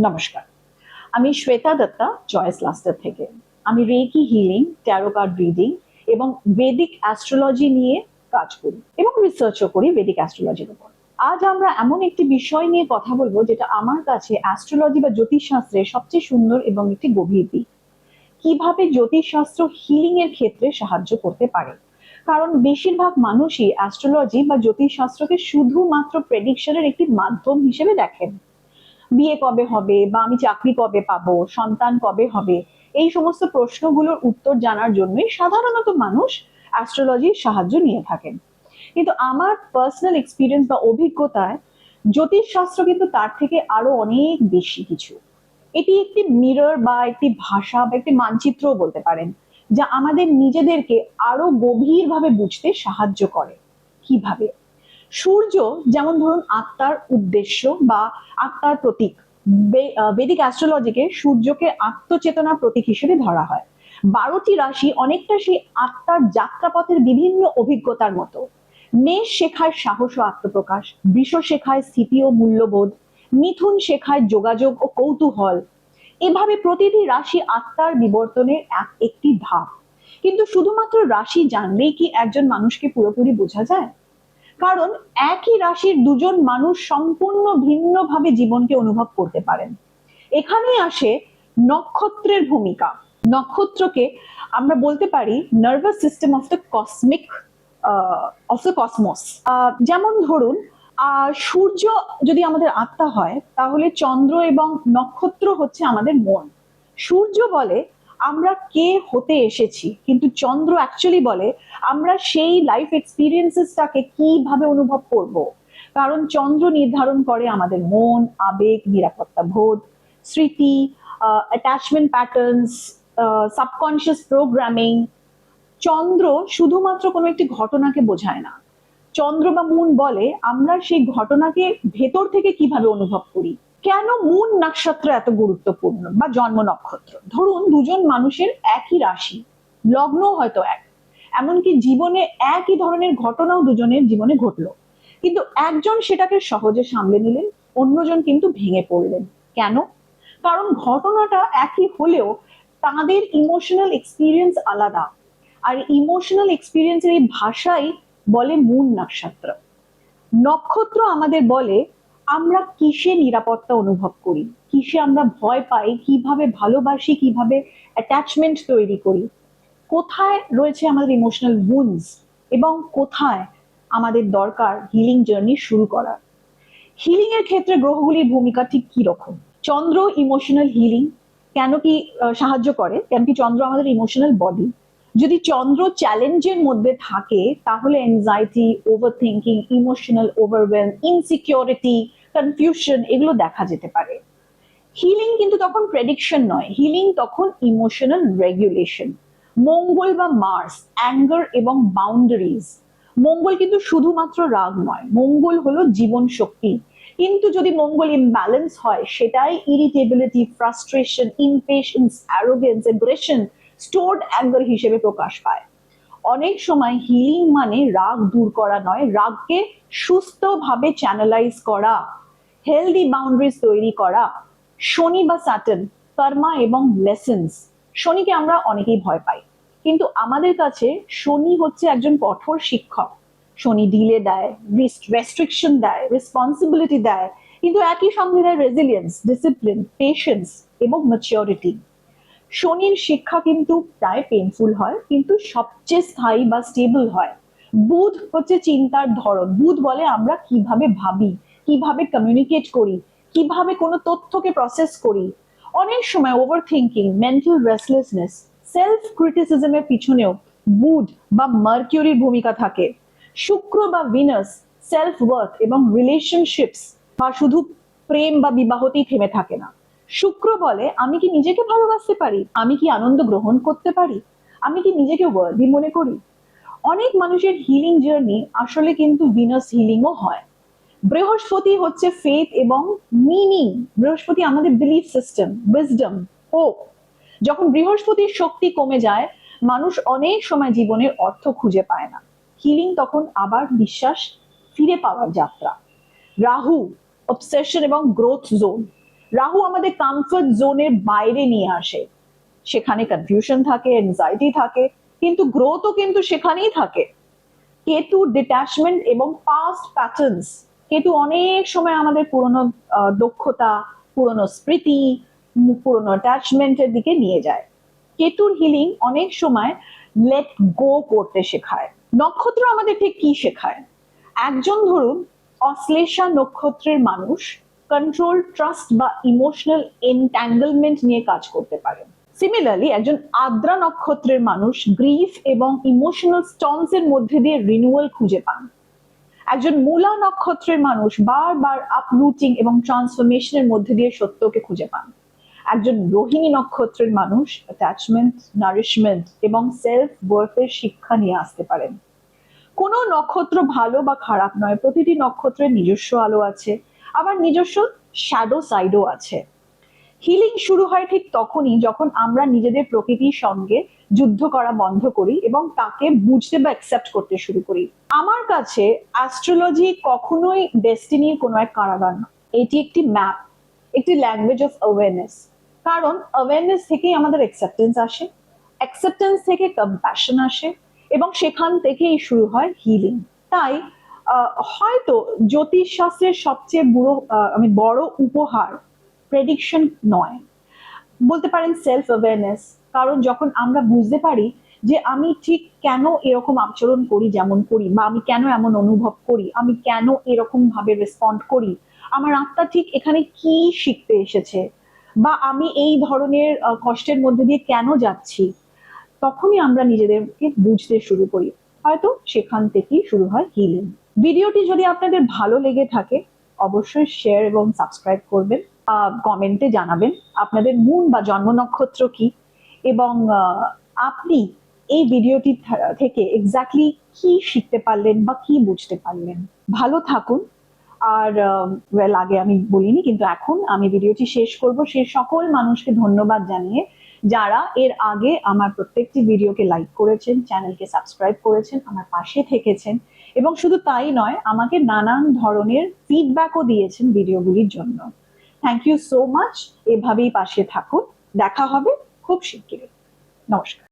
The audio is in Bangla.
নমস্কার, আমি শ্বেতা দত্তা চয়েস লাস্টার থেকে। আমি reiki healing, tarot card reading এবং বেদিক অ্যাস্ট্রোলজি নিয়ে কাজ করি এবং রিসার্চও করি বেদিক অ্যাস্ট্রোলজির উপর। আজ আমরা এমন একটি বিষয় নিয়ে কথা বলবো যেটা আমার কাছে অ্যাস্ট্রোলজি বা জ্যোতিষশাস্ত্রের সবচেয়ে সুন্দর এবং একটি গভীর দিক। কিভাবে জ্যোতিষশাস্ত্র হিলিং এর ক্ষেত্রে সাহায্য করতে পারে। কারণ বেশিরভাগ মানুষই অ্যাস্ট্রোলজি বা জ্যোতিষশাস্ত্রকে শুধুমাত্র প্রেডিকশনের একটি মাধ্যম হিসেবে দেখেন। বিয়ে কবে হবে বা আমি চাকরি কবে পাবো, সন্তান কবে হবে, এই সমস্ত প্রশ্নগুলোর উত্তর জানার জন্যই সাধারণত মানুষ অ্যাস্ট্রোলজির সাহায্য নিয়ে থাকেন। কিন্তু আমার পার্সোনাল এক্সপিরিয়েন্স বা অভিজ্ঞতায় জ্যোতিষ শাস্ত্র কিন্তু তার থেকে আরো অনেক বেশি কিছু। এটি একটি মিরর বা একটি ভাষা বা একটি মানচিত্রও বলতে পারেন, যা আমাদের নিজেদেরকে আরো গভীরভাবে বুঝতে সাহায্য করে। কিভাবে? সূর্য যেমন ধরুন আত্মার উদ্দেশ্য বা আত্মার প্রতীক। বেদিক অ্যাস্ট্রোলজিকে সূর্যকে আত্মচেতনার প্রতীক হিসেবে ধরা হয়। 12টি রাশি অনেকটা সেই আত্মার যাত্রাপথের বিভিন্ন অভিজ্ঞতার মতো। মেষ শেখায় সাহস ও আত্মপ্রকাশ, বৃষ শেখায় স্থিতি ও মূল্যবোধ, মিথুন শেখায় যোগাযোগ ও কৌতূহল। এভাবে প্রতিটি রাশি আত্মার বিবর্তনের একটি ধাপ। কিন্তু শুধুমাত্র রাশি জানলেই কি একজন মানুষকে পুরোপুরি বোঝা যায়? কারণ একই রাশির দুজন মানুষ সম্পূর্ণ ভিন্নভাবে জীবনকে অনুভব করতে পারেন। এখানেই আসে নক্ষত্রের ভূমিকা। নক্ষত্রকে আমরা বলতে পারি nervous system of the cosmic of the cosmos. যেমন ধরুন সূর্য যদি আমাদের আত্মা হয়, তাহলে চন্দ্র এবং নক্ষত্র হচ্ছে আমাদের মন। সূর্য বলে আমরা কে হতে এসেছি, কিন্তু চন্দ্র অ্যাকচুয়ালি বলে আমরা সেই লাইফ এক্সপিরিয়েন্সেসটাকে কিভাবে অনুভব করব। কারণ চন্দ্র নির্ধারণ করে আমাদের মন, আবেগ, নিরাপত্তা বোধ, স্মৃতি, অ্যাটাচমেন্ট প্যাটার্নস, সাবকনশিয়াস প্রোগ্রামিং। চন্দ্র শুধুমাত্র কোনো একটি ঘটনাকে বোঝায় না। চন্দ্র বা মুন বলে আমরা সেই ঘটনাকে ভেতর থেকে কিভাবে অনুভব করি। কেন মুন নক্ষত্র এত গুরুত্বপূর্ণ বা জন্ম নক্ষত্র? ধরুন দুজন মানুষের একই রাশি, লগ্ন হয়তো এক, এমনকি জীবনে একই ধরনের ঘটনাও দুজনের জীবনে ঘটলো, কিন্তু একজন সেটাকে সহজে সামলে নিলেন, অন্যজন কিন্তু ভেঙে পড়লেন। কেন? কারণ ঘটনাটা একই হলেও তাদের ইমোশনাল এক্সপিরিয়েন্স আলাদা। আর ইমোশনাল এক্সপিরিয়েন্সের এই ভাষাই বলে মূল নক্ষত্র। নক্ষত্র আমাদের বলে আমরা কিসে নিরাপত্তা অনুভব করি, কিসে আমরা ভয় পাই, কিভাবে ভালোবাসি, কিভাবে অ্যাটাচমেন্ট তৈরি করি, কোথায় রয়েছে আমাদের ইমোশনাল উন্ডস এবং কোথায় আমাদের দরকার হিলিং জার্নি শুরু করার। হিলিং এর ক্ষেত্রে গ্রহগুলির ভূমিকা ঠিক কি রকম? চন্দ্র ইমোশনাল হিলিং কেন কি সাহায্য করে? কেন কি চন্দ্র আমাদের ইমোশনাল বডি। যদি চন্দ্র চ্যালেঞ্জের মধ্যে থাকে, তাহলে anxiety, over thinking, emotional overwhelm, insecurity, confusion এগুলো দেখা যেতে পারে। হিলিং কিন্তু তখন প্রেডিকশন নয়, হিলিং তখন ইমোশনাল রেগুলেশন। মঙ্গল বা মার্স, অ্যাঙ্গার এবং বাউন্ডারিজ। মঙ্গল কিন্তু শুধুমাত্র রাগ নয়, মঙ্গল হলো জীবন শক্তি। কিন্তু যদি মঙ্গল ইমব্যালেন্স হয়, সেটাই irritability, frustration, impatience, arrogance, aggression, stored anger হিসেবে প্রকাশ পায়। অনেক সময় হিলিং মানে রাগ দূর করা নয়, রাগকে সুস্থভাবে চ্যানেলাইজ করা, হেলদি বাউন্ডারিজ তৈরি করা। শনি বা স্যাটার্ন, কর্মা এবং লেসেন্স। শনিকে আমরা অনেকেই ভয় পাই, কিন্তু আমাদের কাছে শনি হচ্ছে একজন কঠোর শিক্ষক। শনি ডিলে দেয়, রেস্ট্রিকশন দেয়, রেসপন্সিবিলিটি দেয়, কিন্তু একই সঙ্গে দেয় রেজিলিয়েন্স, ডিসিপ্লিন, পেশেন্স এবং ম্যাচিওরিটি। শনির শিক্ষা কিন্তু প্রায় পেইনফুল হয়, কিন্তু সবচেয়ে স্থায়ী বা স্টেবল হয়। বুধ হচ্ছে চিন্তার ধরন। বুধ বলে আমরা কিভাবে ভাবি, কিভাবে কমিউনিকেট করি, কিভাবে কোনো তথ্যকে প্রসেস করি। অনেক সময় overthinking, mental restlessness, self ক্রিটিসিজমের পিছনেও বুধ বা মার্কিউরির ভূমিকা থাকে। শুক্র বা ভিনাস, সেলফ ওয়ার্থ এবং রিলেশনশিপস বা শুধু প্রেম বা বিবাহতেই থেমে থাকে না। শুক্র বলে আমি কি নিজেকে ভালোবাসতে পারি, আমি কি আনন্দ গ্রহণ করতে পারি, আমি কি নিজেকে ওয়ার্দি মনে করি। অনেক মানুষের হিলিং জার্নি আসলে কিন্তু ভিনাস হিলিংও হয়। বৃহস্পতি হচ্ছে ফেথ এবং মিনিং। বৃহস্পতি আমাদের বিলিফ সিস্টেম, উইজডম, হোপ। যখন বৃহস্পতির শক্তি কমে যায়, মানুষ অনেক সময় জীবনের অর্থ খুঁজে পায় না। হিলিং তখন আবার বিশ্বাস ফিরে পাওয়ার যাত্রা। রাহু অবসেশন এবং গ্রোথ জোন। রাহু আমাদের কমফর্ট জোনের বাইরে নিয়ে আসে, সেখানে কনফিউশন থাকে, এনজাইটি থাকে, কিন্তু গ্রোথও কিন্তু সেখানেই থাকে। কেতু ডিট্যাচমেন্ট এবং পাস্ট প্যাটার্নস, কেতু অনেক সময় আমাদের পুরনো দক্ষতা, পুরনো স্মৃতি, পুরনো অ্যাটাচমেন্টের দিকে নিয়ে যায়। কেতুর হিলিং অনেক সময় লেট গো করতে শেখায়। নক্ষত্র আমাদের ঠিক কি শেখায়? একজন ধরুন অশ্লেষা নক্ষত্রের মানুষ কন্ট্রোল, ট্রাস্ট বা ইমোশনাল এনট্যাঙ্গলমেন্ট নিয়ে কাজ করতে পারে। সিমিলারলি একজন আদ্রা নক্ষত্রের মানুষ গ্রিফ এবং ইমোশনাল স্টর্মস এর মধ্যে দিয়ে রিনিউয়াল খুঁজে পান। একজন মূলা নক্ষত্রের মানুষ বারবার আপরুটিং এবং ট্রান্সফরমেশনের মধ্যে দিয়ে সত্যকে খুঁজে পান। একজন রোহিণী নক্ষত্রের মানুষ অ্যাটাচমেন্ট, নারিশমেন্ট এবং সেলফ ওয়ার্থের শিক্ষা নিয়ে আসতে পারেন। কোনো নক্ষত্র ভালো বা খারাপ নয়, প্রতিটি নক্ষত্রের নিজস্ব আলো আছে, আবার নিজস্ব শ্যাডো সাইডও আছে। হিলিং শুরু হয় ঠিক তখনই যখন আমরা নিজেদের প্রকৃতির সঙ্গে যুদ্ধ করা বন্ধ করি এবং তাকে বুঝতে বা অ্যাকসেপ্ট করতে শুরু করি। আমার কাছে অ্যাস্ট্রোলজি কখনোই ডেস্টিনির কোনো এক কারাগার না, এটি একটি ম্যাপ, একটি ল্যাঙ্গুয়েজ অফ অ্যাওয়ারনেস। কারণ অ্যাওয়ারনেস থেকেই আমাদের অ্যাকসেপ্টেন্স আসে, অ্যাকসেপ্টেন্স থেকে কম্প্যাশন আসে, এবং সেখান থেকেই শুরু হয় হিলিং। তাই হয়তো জ্যোতিষশাস্ত্রের সবচেয়ে বড় উপহার প্রেডিকশন নয়, বলতে পারেন সেলফ অ্যাওয়ারনেস। কারণ যখন আমরা বুঝতে পারি যে আমি ঠিক কেন এরকম আচরণ করি যেমন করি, বা আমি কেন এমন অনুভব করি, আমি কেন এরকম ভাবে রেসপন্ড করি, আমার আত্মা ঠিক এখানে কি শিখতে এসেছে, বা আমি এই ধরনের কষ্টের মধ্যে দিয়ে কেন যাচ্ছি, তখনই আমরা নিজেদেরকে বুঝতে শুরু করি। হয়তো সেখান থেকেই শুরু হয় হিলিং। ভিডিওটি যদি আপনাদের ভালো লেগে থাকে অবশ্যই শেয়ার এবং সাবস্ক্রাইব করবেন, কমেন্টে জানাবেন আপনাদের মুন বা জন্ম নক্ষত্র কি, এবং আপনি এই ভিডিওটি থেকে এক্স্যাক্টলি কি শিখতে পারলেন বা কি বুঝতে পারলেন। ভালো থাকুন। আর ওয়েল, আগে আমি বলিনি কিন্তু এখন আমি ভিডিওটি শেষ করব সেই সকল মানুষকে ধন্যবাদ জানিয়ে যারা এর আগে আমার প্রত্যেকটি ভিডিওকে লাইক করেছেন, চ্যানেলকে সাবস্ক্রাইব করেছেন, আমার পাশে থেকেছেন, এবং শুধু তাই নয়, আমাকে নানান ধরনের ফিডব্যাকও দিয়েছেন ভিডিওগুলির জন্য। Thank you so much. এভাবেই পাশে থাকুন। দেখা হবে খুব শিগগিরই। নমস্কার।